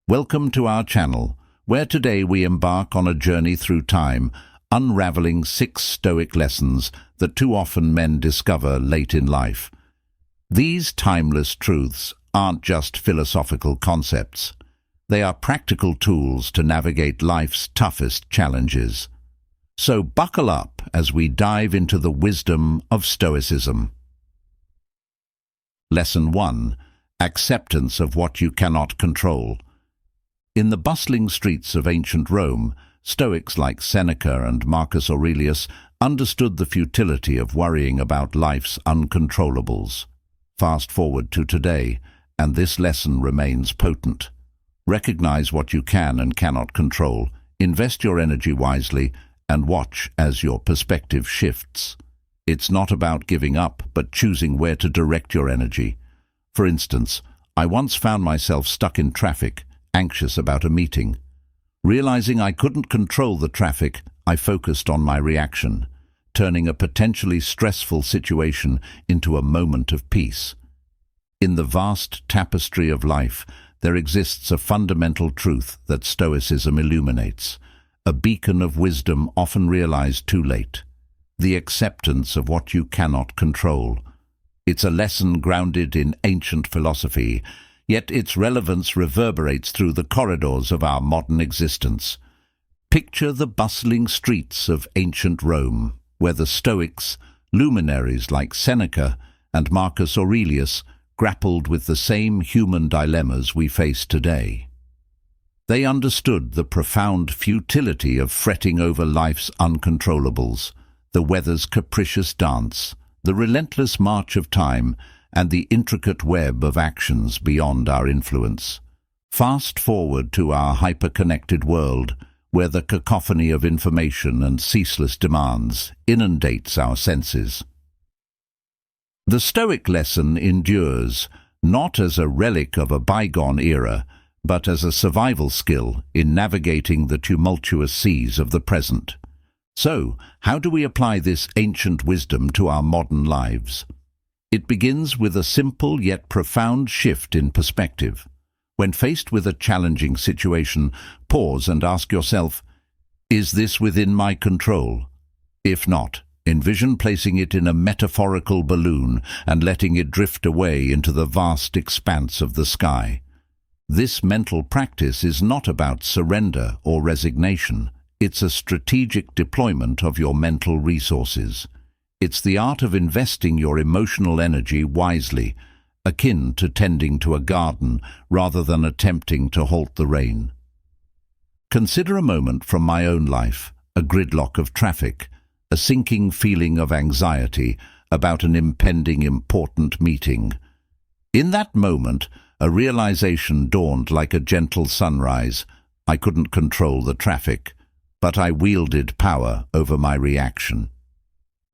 Welcome to our channel, where today we embark on a journey through time, unraveling 6 Stoic lessons that too often men discover late in life. These timeless truths aren't just philosophical concepts. They are practical tools to navigate life's toughest challenges. So buckle up as we dive into the wisdom of Stoicism. Lesson 1. Acceptance of what you cannot control. In the bustling streets of ancient Rome, Stoics like Seneca and Marcus Aurelius understood the futility of worrying about life's uncontrollables. Fast forward to today, and this lesson remains potent. Recognize what you can and cannot control, invest your energy wisely, and watch as your perspective shifts. It's not about giving up, but choosing where to direct your energy. For instance, I once found myself stuck in traffic, anxious about a meeting. Realizing I couldn't control the traffic, I focused on my reaction, turning a potentially stressful situation into a moment of peace. In the vast tapestry of life, there exists a fundamental truth that Stoicism illuminates, a beacon of wisdom often realized too late: the acceptance of what you cannot control. It's a lesson grounded in ancient philosophy, yet its relevance reverberates through the corridors of our modern existence. Picture the bustling streets of ancient Rome, where the Stoics, luminaries like Seneca and Marcus Aurelius, grappled with the same human dilemmas we face today. They understood the profound futility of fretting over life's uncontrollables, the weather's capricious dance, the relentless march of time, and the intricate web of actions beyond our influence. Fast forward to our hyper-connected world, where the cacophony of information and ceaseless demands inundates our senses. The Stoic lesson endures, not as a relic of a bygone era, but as a survival skill in navigating the tumultuous seas of the present. So, how do we apply this ancient wisdom to our modern lives? It begins with a simple yet profound shift in perspective. When faced with a challenging situation, pause and ask yourself, is this within my control? If not, envision placing it in a metaphorical balloon and letting it drift away into the vast expanse of the sky. This mental practice is not about surrender or resignation. It's a strategic deployment of your mental resources. It's the art of investing your emotional energy wisely, akin to tending to a garden rather than attempting to halt the rain. Consider a moment from my own life, a gridlock of traffic, a sinking feeling of anxiety about an impending important meeting. In that moment, a realization dawned like a gentle sunrise. I couldn't control the traffic, but I wielded power over my reaction.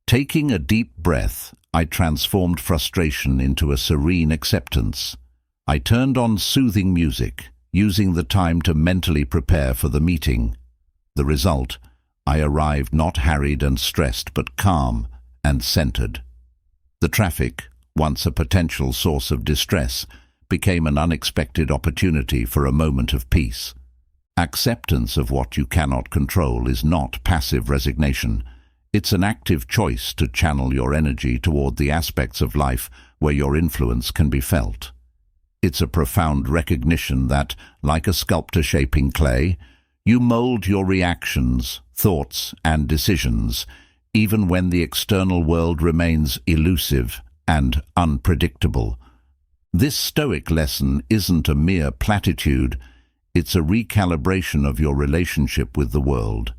Taking a deep breath, I transformed frustration into a serene acceptance. I turned on soothing music, using the time to mentally prepare for the meeting. The result: I arrived not harried and stressed, but calm and centered. The traffic, once a potential source of distress, became an unexpected opportunity for a moment of peace. Acceptance of what you cannot control is not passive resignation. It's an active choice to channel your energy toward the aspects of life where your influence can be felt. It's a profound recognition that, like a sculptor shaping clay, you mold your reactions, thoughts, and decisions, even when the external world remains elusive and unpredictable. This Stoic lesson isn't a mere platitude. It's a recalibration of your relationship with the world.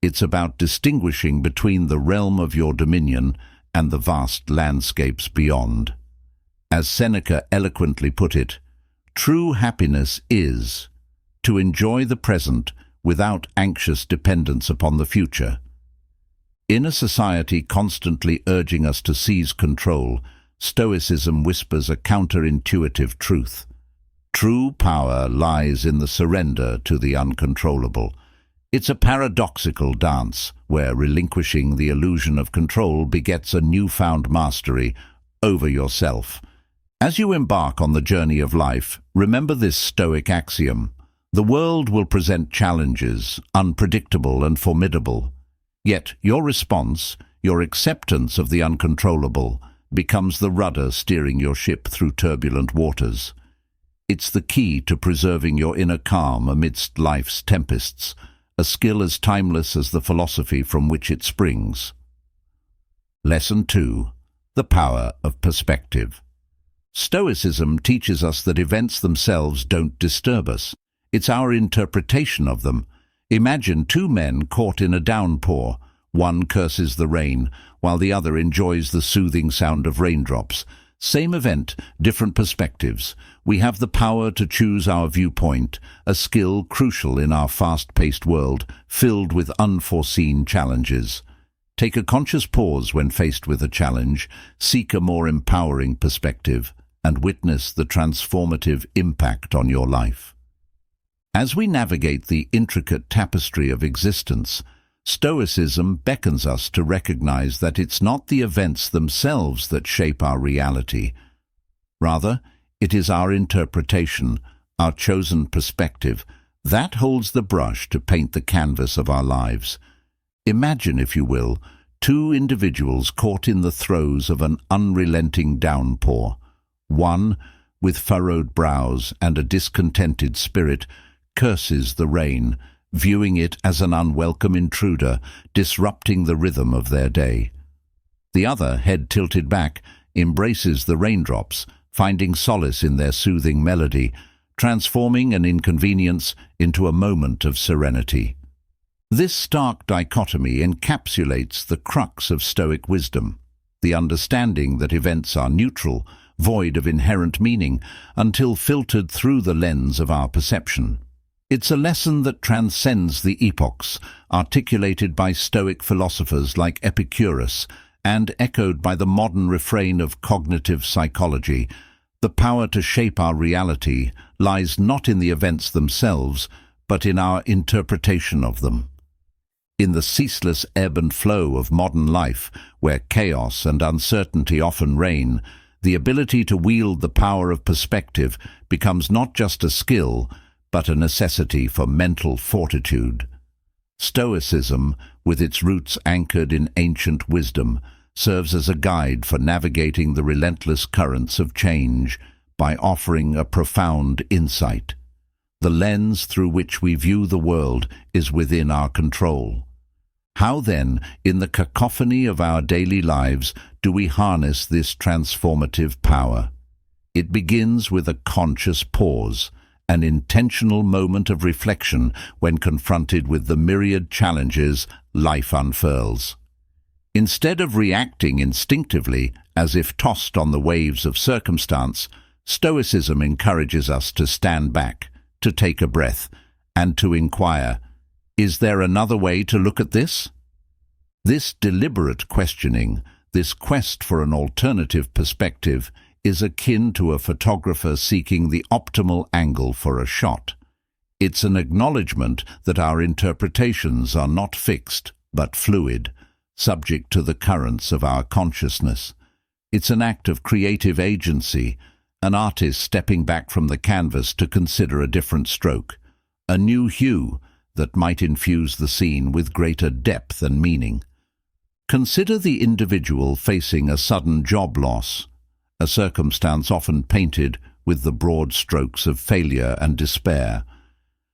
It's about distinguishing between the realm of your dominion and the vast landscapes beyond. As Seneca eloquently put it, true happiness is to enjoy the present without anxious dependence upon the future. In a society constantly urging us to seize control, Stoicism whispers a counterintuitive truth. True power lies in the surrender to the uncontrollable. It's a paradoxical dance where relinquishing the illusion of control begets a newfound mastery over yourself. As you embark on the journey of life, remember this Stoic axiom: The world will present challenges, unpredictable and formidable. Yet your response, your acceptance of the uncontrollable, becomes the rudder steering your ship through turbulent waters. It's the key to preserving your inner calm amidst life's tempests, a skill as timeless as the philosophy from which it springs. Lesson 2. The power of perspective. Stoicism teaches us that events themselves don't disturb us. It's our interpretation of them. Imagine two men caught in a downpour. One curses the rain, while the other enjoys the soothing sound of raindrops. Same event, different perspectives. We have the power to choose our viewpoint, a skill crucial in our fast-paced world, filled with unforeseen challenges. Take a conscious pause when faced with a challenge, seek a more empowering perspective, and witness the transformative impact on your life. As we navigate the intricate tapestry of existence, Stoicism beckons us to recognize that it's not the events themselves that shape our reality. Rather, it is our interpretation, our chosen perspective, that holds the brush to paint the canvas of our lives. Imagine, if you will, two individuals caught in the throes of an unrelenting downpour. One, with furrowed brows and a discontented spirit, curses the rain, viewing it as an unwelcome intruder, disrupting the rhythm of their day. The other, head tilted back, embraces the raindrops, finding solace in their soothing melody, transforming an inconvenience into a moment of serenity. This stark dichotomy encapsulates the crux of Stoic wisdom, the understanding that events are neutral, void of inherent meaning, until filtered through the lens of our perception. It's a lesson that transcends the epochs, articulated by Stoic philosophers like Epicurus, and echoed by the modern refrain of cognitive psychology. The power to shape our reality lies not in the events themselves, but in our interpretation of them. In the ceaseless ebb and flow of modern life, where chaos and uncertainty often reign, the ability to wield the power of perspective becomes not just a skill, but a necessity for mental fortitude. Stoicism, with its roots anchored in ancient wisdom, serves as a guide for navigating the relentless currents of change by offering a profound insight. The lens through which we view the world is within our control. How then, in the cacophony of our daily lives, do we harness this transformative power? It begins with a conscious pause, an intentional moment of reflection when confronted with the myriad challenges life unfurls. Instead of reacting instinctively, as if tossed on the waves of circumstance, Stoicism encourages us to stand back, to take a breath, and to inquire, is there another way to look at this? This deliberate questioning, this quest for an alternative perspective, is akin to a photographer seeking the optimal angle for a shot. It's an acknowledgement that our interpretations are not fixed, but fluid, subject to the currents of our consciousness. It's an act of creative agency, an artist stepping back from the canvas to consider a different stroke, a new hue that might infuse the scene with greater depth and meaning. Consider the individual facing a sudden job loss, a circumstance often painted with the broad strokes of failure and despair.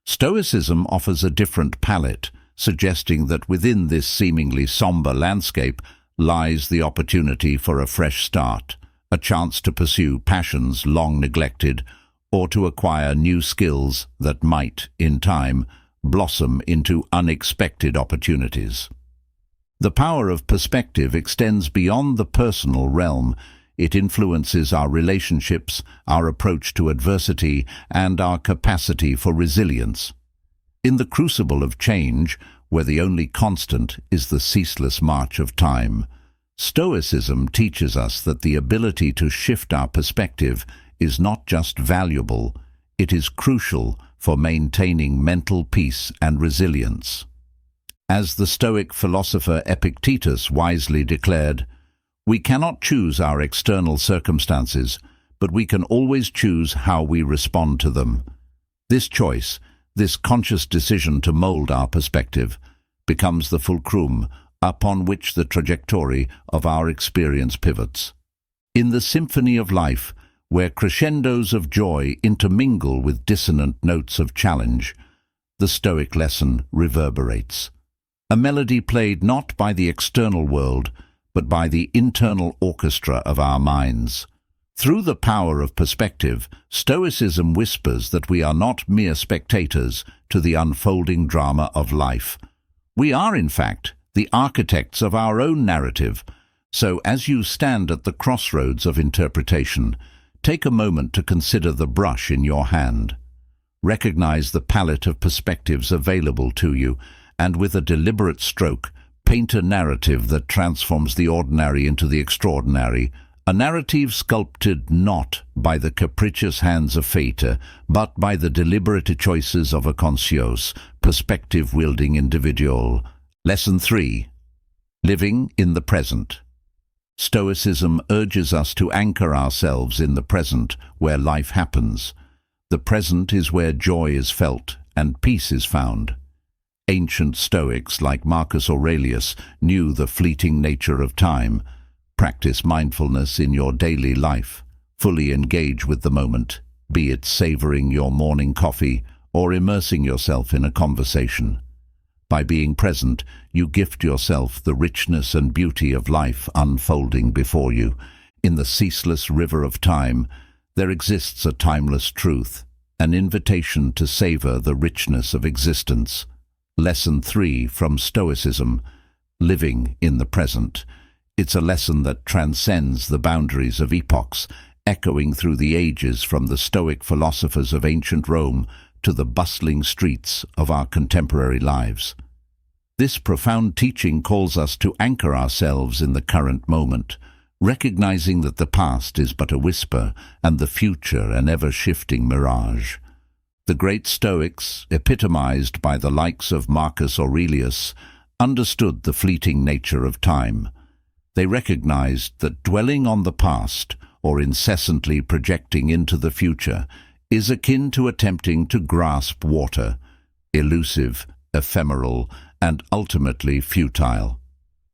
Stoicism offers a different palette, suggesting that within this seemingly somber landscape lies the opportunity for a fresh start, a chance to pursue passions long neglected, or to acquire new skills that might, in time, blossom into unexpected opportunities. The power of perspective extends beyond the personal realm. It influences our relationships, our approach to adversity, and our capacity for resilience. In the crucible of change, where the only constant is the ceaseless march of time, Stoicism teaches us that the ability to shift our perspective is not just valuable, it is crucial for maintaining mental peace and resilience. As the Stoic philosopher Epictetus wisely declared, we cannot choose our external circumstances, but we can always choose how we respond to them. This choice, This conscious decision to mold our perspective becomes the fulcrum upon which the trajectory of our experience pivots. In the symphony of life, where crescendos of joy intermingle with dissonant notes of challenge, the Stoic lesson reverberates. A melody played not by the external world, but by the internal orchestra of our minds. Through the power of perspective, Stoicism whispers that we are not mere spectators to the unfolding drama of life. We are, in fact, the architects of our own narrative. So, as you stand at the crossroads of interpretation, take a moment to consider the brush in your hand. Recognize the palette of perspectives available to you, and with a deliberate stroke, paint a narrative that transforms the ordinary into the extraordinary, a narrative sculpted not by the capricious hands of fate, but by the deliberate choices of a conscious, perspective-wielding individual. Lesson 3. Living in the present. Stoicism urges us to anchor ourselves in the present, where life happens. The present is where joy is felt and peace is found. Ancient Stoics like Marcus Aurelius knew the fleeting nature of time. Practice mindfulness in your daily life. Fully engage with the moment, be it savoring your morning coffee or immersing yourself in a conversation. By being present, you gift yourself the richness and beauty of life unfolding before you. In the ceaseless river of time, there exists a timeless truth, an invitation to savor the richness of existence. Lesson 3 from Stoicism, living in the present. It's a lesson that transcends the boundaries of epochs, echoing through the ages from the Stoic philosophers of ancient Rome to the bustling streets of our contemporary lives. This profound teaching calls us to anchor ourselves in the current moment, recognizing that the past is but a whisper and the future an ever-shifting mirage. The great Stoics, epitomized by the likes of Marcus Aurelius, understood the fleeting nature of time. They recognized that dwelling on the past, or incessantly projecting into the future, is akin to attempting to grasp water, elusive, ephemeral, and ultimately futile.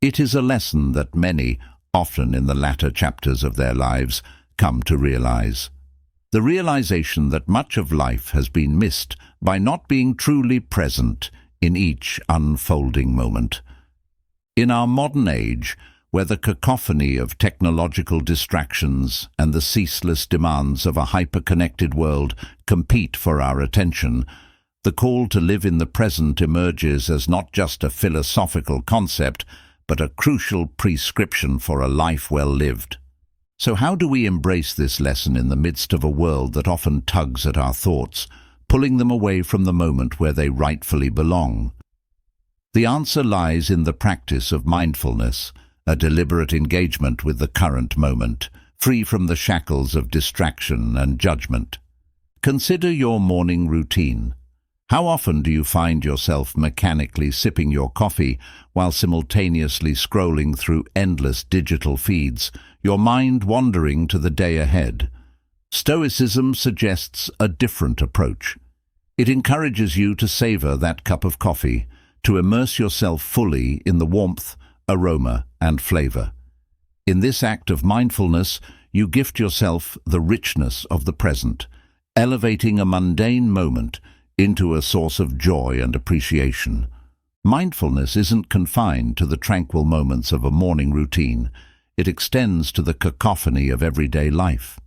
It is a lesson that many, often in the latter chapters of their lives, come to realize. The realization that much of life has been missed by not being truly present in each unfolding moment. In our modern age, where the cacophony of technological distractions and the ceaseless demands of a hyper-connected world compete for our attention, the call to live in the present emerges as not just a philosophical concept, but a crucial prescription for a life well lived. So how do we embrace this lesson in the midst of a world that often tugs at our thoughts, pulling them away from the moment where they rightfully belong? The answer lies in the practice of mindfulness, a deliberate engagement with the current moment, free from the shackles of distraction and judgment. Consider your morning routine. How often do you find yourself mechanically sipping your coffee while simultaneously scrolling through endless digital feeds, your mind wandering to the day ahead? Stoicism suggests a different approach. It encourages you to savor that cup of coffee, to immerse yourself fully in the warmth, aroma, and flavor. In this act of mindfulness, you gift yourself the richness of the present, elevating a mundane moment into a source of joy and appreciation. Mindfulness isn't confined to the tranquil moments of a morning routine. It extends to the cacophony of everyday life.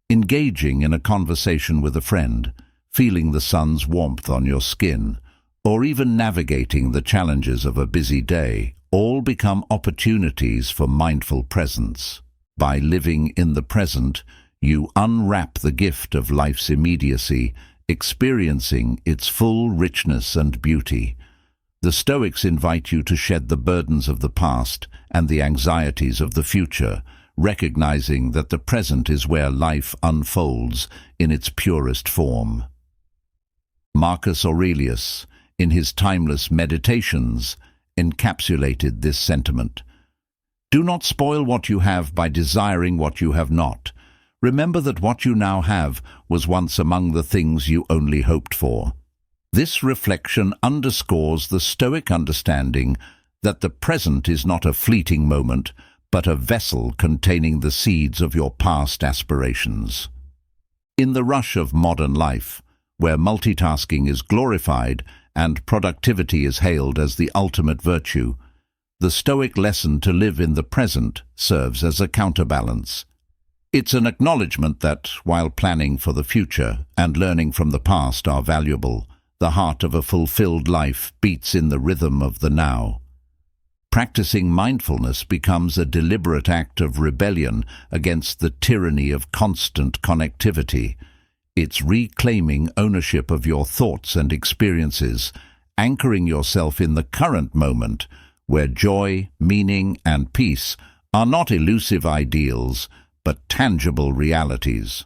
Engaging in a conversation with a friend, feeling the sun's warmth on your skin, or even navigating the challenges of a busy day, all become opportunities for mindful presence. By living in the present, you unwrap the gift of life's immediacy, experiencing its full richness and beauty. The Stoics invite you to shed the burdens of the past and the anxieties of the future, recognizing that the present is where life unfolds in its purest form. Marcus Aurelius, in his timeless Meditations, encapsulated this sentiment. Do not spoil what you have by desiring what you have not. Remember that what you now have was once among the things you only hoped for. This reflection underscores the Stoic understanding that the present is not a fleeting moment, but a vessel containing the seeds of your past aspirations. In the rush of modern life, where multitasking is glorified and productivity is hailed as the ultimate virtue, the Stoic lesson to live in the present serves as a counterbalance. It's an acknowledgement that, while planning for the future and learning from the past are valuable, the heart of a fulfilled life beats in the rhythm of the now. Practicing mindfulness becomes a deliberate act of rebellion against the tyranny of constant connectivity. It's reclaiming ownership of your thoughts and experiences, anchoring yourself in the current moment, where joy, meaning, and peace are not elusive ideals, but tangible realities.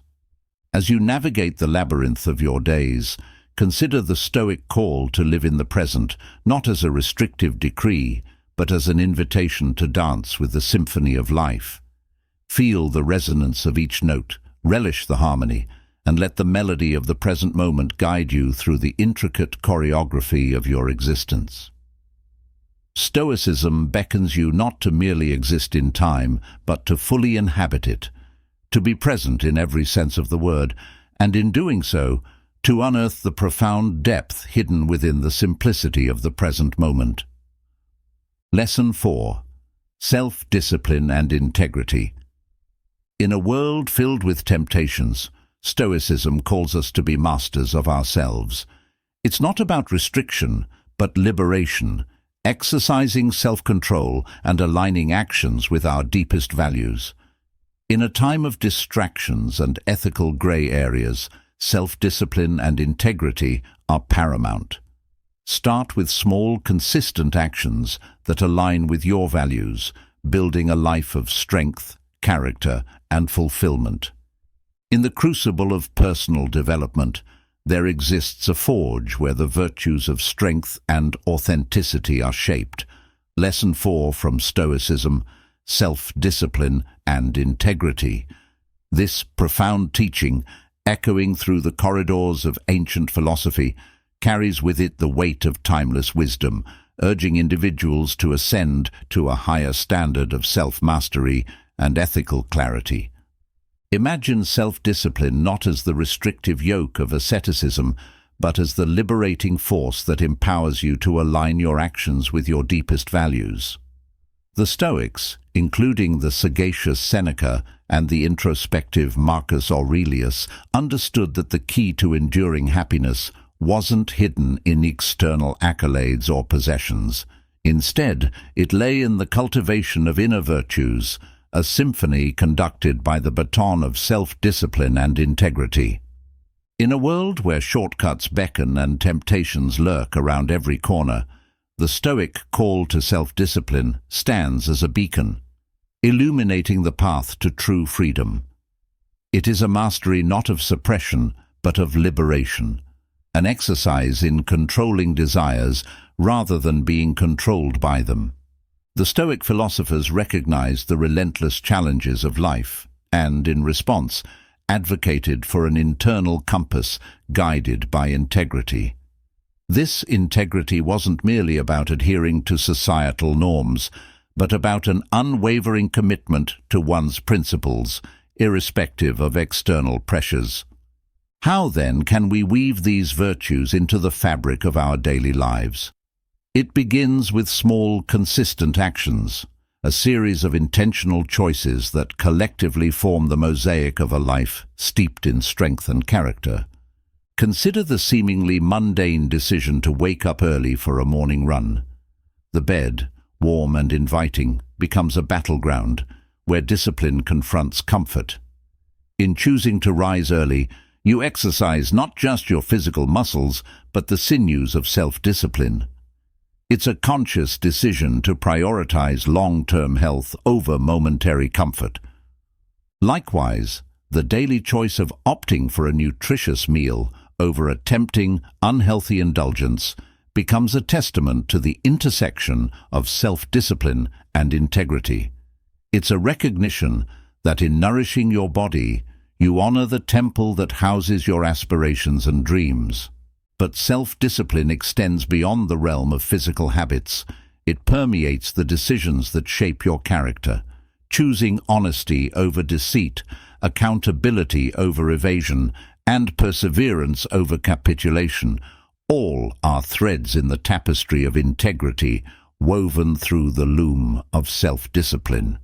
As you navigate the labyrinth of your days, consider the Stoic call to live in the present, not as a restrictive decree, but as an invitation to dance with the symphony of life. Feel the resonance of each note, relish the harmony, and let the melody of the present moment guide you through the intricate choreography of your existence. Stoicism beckons you not to merely exist in time, but to fully inhabit it, to be present in every sense of the word, and in doing so, to unearth the profound depth hidden within the simplicity of the present moment. Lesson 4. Self-discipline and integrity. In a world filled with temptations, Stoicism calls us to be masters of ourselves. It's not about restriction, but liberation, exercising self-control and aligning actions with our deepest values. In a time of distractions and ethical grey areas, self-discipline and integrity are paramount. Start with small, consistent actions that align with your values, building a life of strength, character, and fulfillment. In the crucible of personal development, there exists a forge where the virtues of strength and authenticity are shaped. Lesson 4 from Stoicism: self-discipline and integrity. This profound teaching, echoing through the corridors of ancient philosophy, carries with it the weight of timeless wisdom, urging individuals to ascend to a higher standard of self-mastery and ethical clarity. Imagine self-discipline not as the restrictive yoke of asceticism, but as the liberating force that empowers you to align your actions with your deepest values. The Stoics, including the sagacious Seneca and the introspective Marcus Aurelius, understood that the key to enduring happiness wasn't hidden in external accolades or possessions. Instead, it lay in the cultivation of inner virtues, a symphony conducted by the baton of self-discipline and integrity. In a world where shortcuts beckon and temptations lurk around every corner, the Stoic call to self-discipline stands as a beacon, illuminating the path to true freedom. It is a mastery not of suppression, but of liberation, an exercise in controlling desires rather than being controlled by them. The Stoic philosophers recognized the relentless challenges of life and, in response, advocated for an internal compass guided by integrity. This integrity wasn't merely about adhering to societal norms, but about an unwavering commitment to one's principles, irrespective of external pressures. How, then, can we weave these virtues into the fabric of our daily lives? It begins with small, consistent actions, a series of intentional choices that collectively form the mosaic of a life steeped in strength and character. Consider the seemingly mundane decision to wake up early for a morning run. The bed, warm and inviting, becomes a battleground where discipline confronts comfort. In choosing to rise early, you exercise not just your physical muscles, but the sinews of self-discipline. It's a conscious decision to prioritize long-term health over momentary comfort. Likewise, the daily choice of opting for a nutritious meal over a tempting, unhealthy indulgence becomes a testament to the intersection of self-discipline and integrity. It's a recognition that in nourishing your body, you honor the temple that houses your aspirations and dreams. But self-discipline extends beyond the realm of physical habits. It permeates the decisions that shape your character, choosing honesty over deceit, accountability over evasion, and perseverance over capitulation. All are threads in the tapestry of integrity, woven through the loom of self-discipline.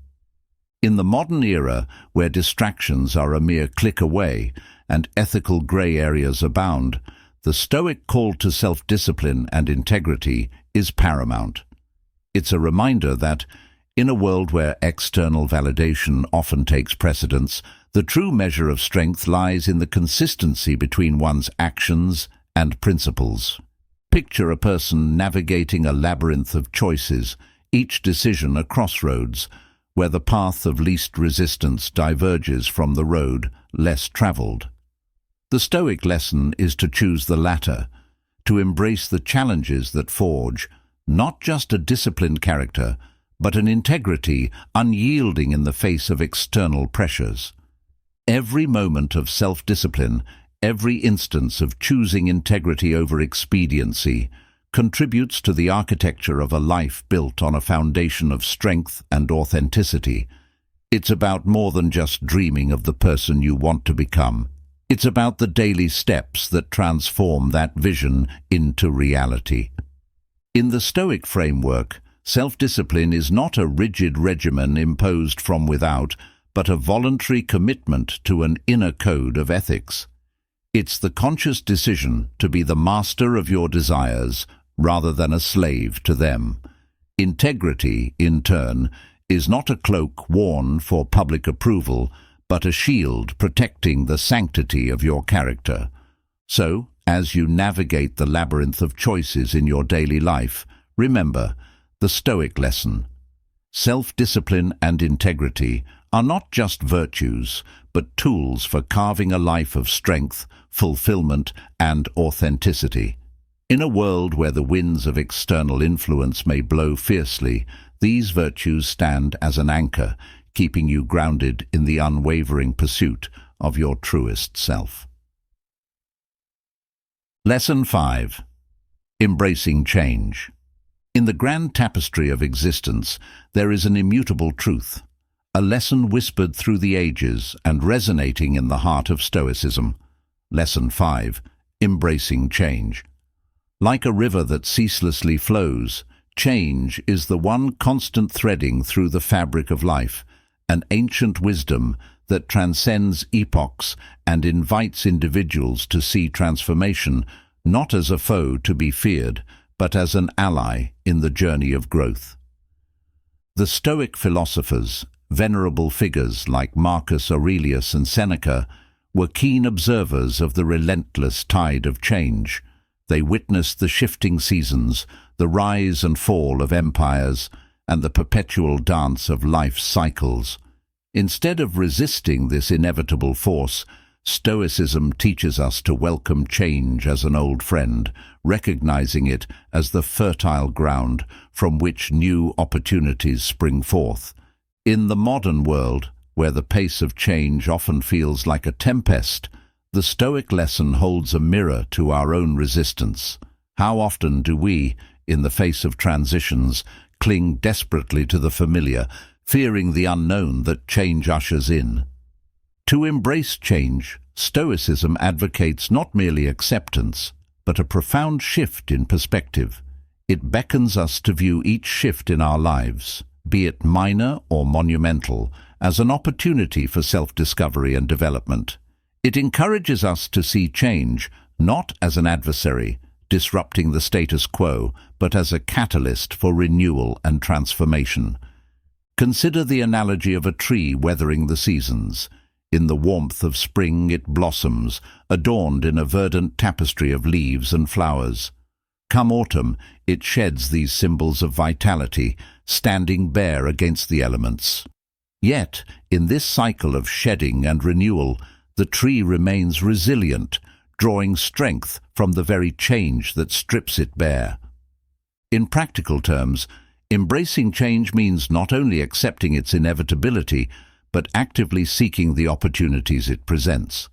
In the modern era, where distractions are a mere click away and ethical grey areas abound, the Stoic call to self-discipline and integrity is paramount. It's a reminder that, in a world where external validation often takes precedence, the true measure of strength lies in the consistency between one's actions and principles. Picture a person navigating a labyrinth of choices, each decision a crossroads, where the path of least resistance diverges from the road less traveled. The Stoic lesson is to choose the latter, to embrace the challenges that forge not just a disciplined character, but an integrity unyielding in the face of external pressures. Every moment of self-discipline, every instance of choosing integrity over expediency, contributes to the architecture of a life built on a foundation of strength and authenticity. It's about more than just dreaming of the person you want to become. It's about the daily steps that transform that vision into reality. In the Stoic framework, self-discipline is not a rigid regimen imposed from without, but a voluntary commitment to an inner code of ethics. It's the conscious decision to be the master of your desires rather than a slave to them. Integrity, in turn, is not a cloak worn for public approval, but a shield protecting the sanctity of your character. So, as you navigate the labyrinth of choices in your daily life, remember the Stoic lesson. Self-discipline and integrity are not just virtues, but tools for carving a life of strength, fulfillment, and authenticity. In a world where the winds of external influence may blow fiercely, these virtues stand as an anchor, keeping you grounded in the unwavering pursuit of your truest self. Lesson 5. Embracing change. In the grand tapestry of existence, there is an immutable truth, a lesson whispered through the ages and resonating in the heart of Stoicism. Lesson 5. Embracing change. Like a river that ceaselessly flows, change is the one constant threading through the fabric of life, an ancient wisdom that transcends epochs and invites individuals to see transformation not as a foe to be feared, but as an ally in the journey of growth. The Stoic philosophers, venerable figures like Marcus Aurelius and Seneca, were keen observers of the relentless tide of change. They witnessed the shifting seasons, the rise and fall of empires, and the perpetual dance of life's cycles. Instead of resisting this inevitable force, Stoicism teaches us to welcome change as an old friend, recognizing it as the fertile ground from which new opportunities spring forth. In the modern world, where the pace of change often feels like a tempest, the Stoic lesson holds a mirror to our own resistance. How often do we, in the face of transitions, cling desperately to the familiar, fearing the unknown that change ushers in? To embrace change, Stoicism advocates not merely acceptance, but a profound shift in perspective. It beckons us to view each shift in our lives, be it minor or monumental, as an opportunity for self-discovery and development. It encourages us to see change not as an adversary, disrupting the status quo, but as a catalyst for renewal and transformation. Consider the analogy of a tree weathering the seasons. In the warmth of spring it blossoms, adorned in a verdant tapestry of leaves and flowers. Come autumn, it sheds these symbols of vitality, standing bare against the elements. Yet, in this cycle of shedding and renewal, the tree remains resilient, drawing strength from the very change that strips it bare. In practical terms, embracing change means not only accepting its inevitability, but actively seeking the opportunities it presents.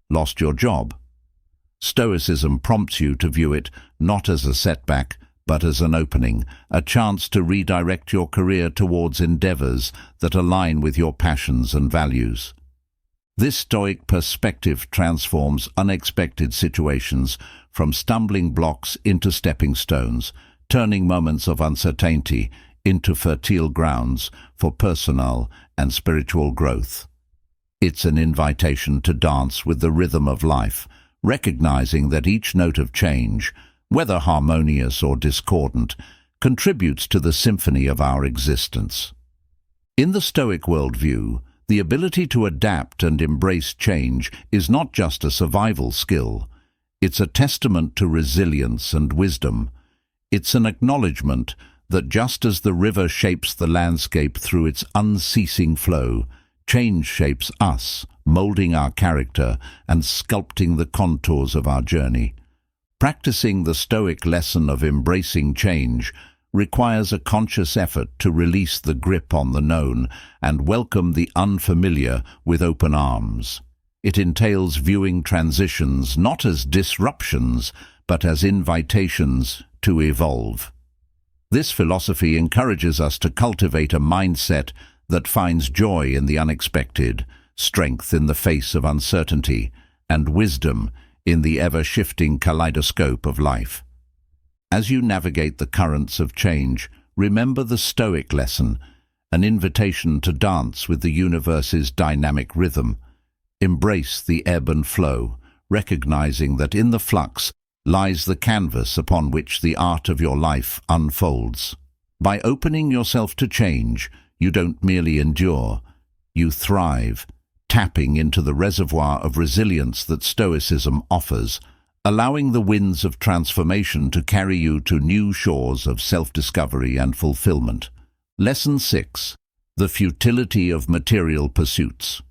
Lost your job? Stoicism prompts you to view it not as a setback, but as an opening, a chance to redirect your career towards endeavors that align with your passions and values. This Stoic perspective transforms unexpected situations from stumbling blocks into stepping stones, turning moments of uncertainty into fertile grounds for personal and spiritual growth. It's an invitation to dance with the rhythm of life, recognizing that each note of change, whether harmonious or discordant, contributes to the symphony of our existence. In the Stoic worldview, the ability to adapt and embrace change is not just a survival skill. It's a testament to resilience and wisdom. It's an acknowledgement that just as the river shapes the landscape through its unceasing flow, change shapes us, molding our character and sculpting the contours of our journey. Practicing the Stoic lesson of embracing change requires a conscious effort to release the grip on the known and welcome the unfamiliar with open arms. It entails viewing transitions not as disruptions, but as invitations to evolve. This philosophy encourages us to cultivate a mindset that finds joy in the unexpected, strength in the face of uncertainty, and wisdom in the ever-shifting kaleidoscope of life. As you navigate the currents of change, remember the Stoic lesson, an invitation to dance with the universe's dynamic rhythm. Embrace the ebb and flow, recognizing that in the flux lies the canvas upon which the art of your life unfolds. By opening yourself to change, you don't merely endure, you thrive, tapping into the reservoir of resilience that Stoicism offers, allowing the winds of transformation to carry you to new shores of self-discovery and fulfillment. Lesson 6. The futility of material pursuits.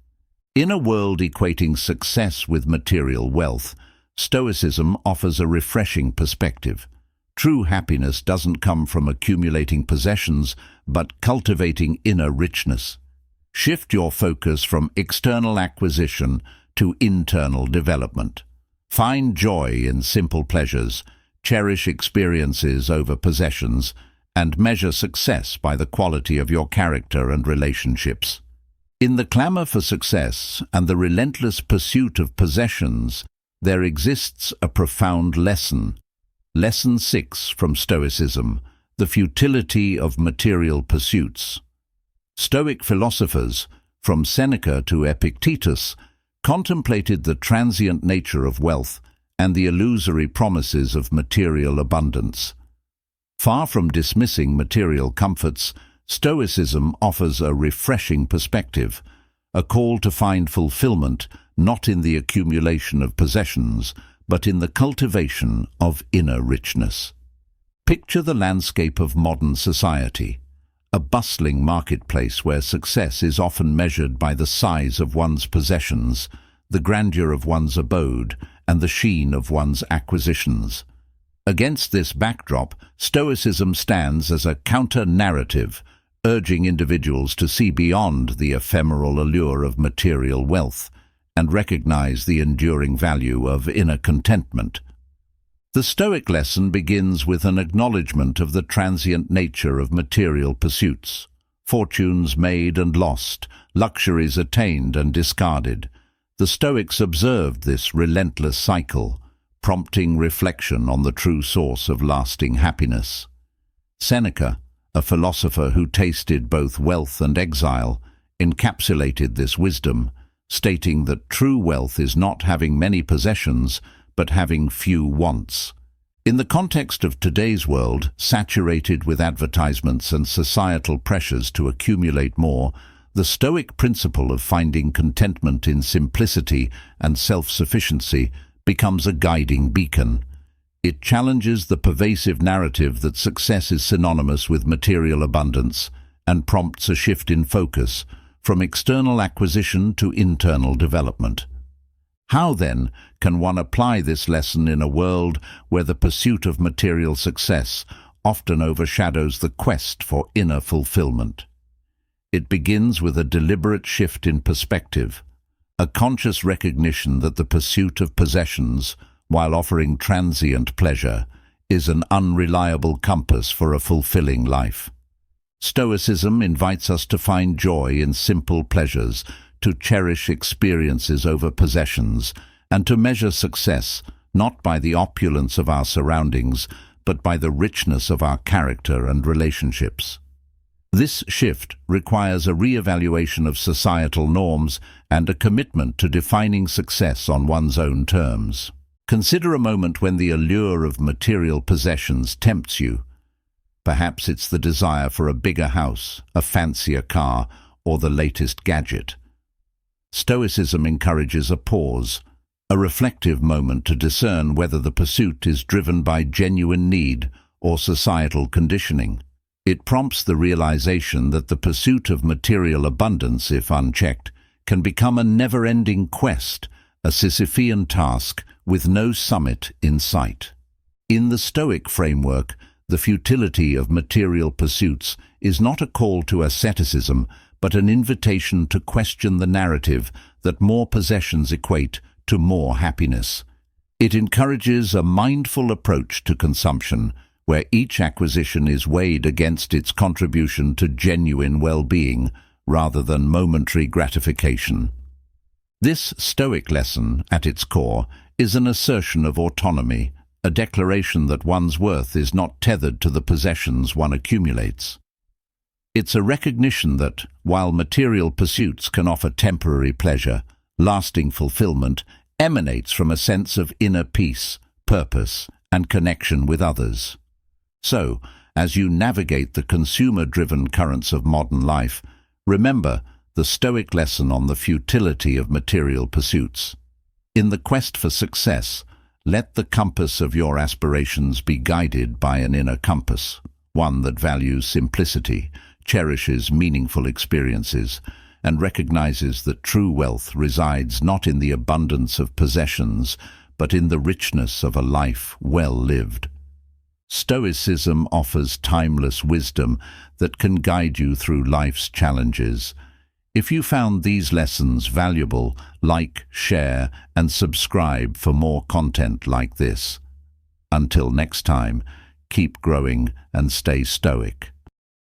In a world equating success with material wealth, Stoicism offers a refreshing perspective. True happiness doesn't come from accumulating possessions, but cultivating inner richness. Shift your focus from external acquisition to internal development. Find joy in simple pleasures, cherish experiences over possessions, and measure success by the quality of your character and relationships. In the clamor for success and the relentless pursuit of possessions, there exists a profound lesson. Lesson 6 from Stoicism: the futility of material pursuits. Stoic philosophers, from Seneca to Epictetus, contemplated the transient nature of wealth and the illusory promises of material abundance. Far from dismissing material comforts, Stoicism offers a refreshing perspective, a call to find fulfillment not in the accumulation of possessions, but in the cultivation of inner richness. Picture the landscape of modern society, a bustling marketplace where success is often measured by the size of one's possessions, the grandeur of one's abode, and the sheen of one's acquisitions. Against this backdrop, Stoicism stands as a counter-narrative, urging individuals to see beyond the ephemeral allure of material wealth and recognize the enduring value of inner contentment. The Stoic lesson begins with an acknowledgement of the transient nature of material pursuits. Fortunes made and lost, luxuries attained and discarded. The Stoics observed this relentless cycle, prompting reflection on the true source of lasting happiness. Seneca, a philosopher who tasted both wealth and exile, encapsulated this wisdom, stating that true wealth is not having many possessions, but having few wants. In the context of today's world, saturated with advertisements and societal pressures to accumulate more, the Stoic principle of finding contentment in simplicity and self-sufficiency becomes a guiding beacon. It challenges the pervasive narrative that success is synonymous with material abundance and prompts a shift in focus from external acquisition to internal development. How, then, can one apply this lesson in a world where the pursuit of material success often overshadows the quest for inner fulfillment? It begins with a deliberate shift in perspective, a conscious recognition that the pursuit of possessions, while offering transient pleasure, is an unreliable compass for a fulfilling life. Stoicism invites us to find joy in simple pleasures, to cherish experiences over possessions, and to measure success not by the opulence of our surroundings, but by the richness of our character and relationships. This shift requires a re-evaluation of societal norms and a commitment to defining success on one's own terms. Consider a moment when the allure of material possessions tempts you. Perhaps it's the desire for a bigger house, a fancier car, or the latest gadget. Stoicism encourages a pause, a reflective moment to discern whether the pursuit is driven by genuine need or societal conditioning. It prompts the realization that the pursuit of material abundance, if unchecked, can become a never-ending quest, a Sisyphean task with no summit in sight. In the Stoic framework, the futility of material pursuits is not a call to asceticism, but an invitation to question the narrative that more possessions equate to more happiness. It encourages a mindful approach to consumption, where each acquisition is weighed against its contribution to genuine well-being rather than momentary gratification. This Stoic lesson, at its core, is an assertion of autonomy, a declaration that one's worth is not tethered to the possessions one accumulates. It's a recognition that, while material pursuits can offer temporary pleasure, lasting fulfillment emanates from a sense of inner peace, purpose, and connection with others. So, as you navigate the consumer-driven currents of modern life, remember the Stoic lesson on the futility of material pursuits. In the quest for success, let the compass of your aspirations be guided by an inner compass, one that values simplicity, cherishes meaningful experiences, and recognizes that true wealth resides not in the abundance of possessions, but in the richness of a life well lived. Stoicism offers timeless wisdom that can guide you through life's challenges. If you found these lessons valuable, like, share, and subscribe for more content like this. Until next time, keep growing and stay stoic.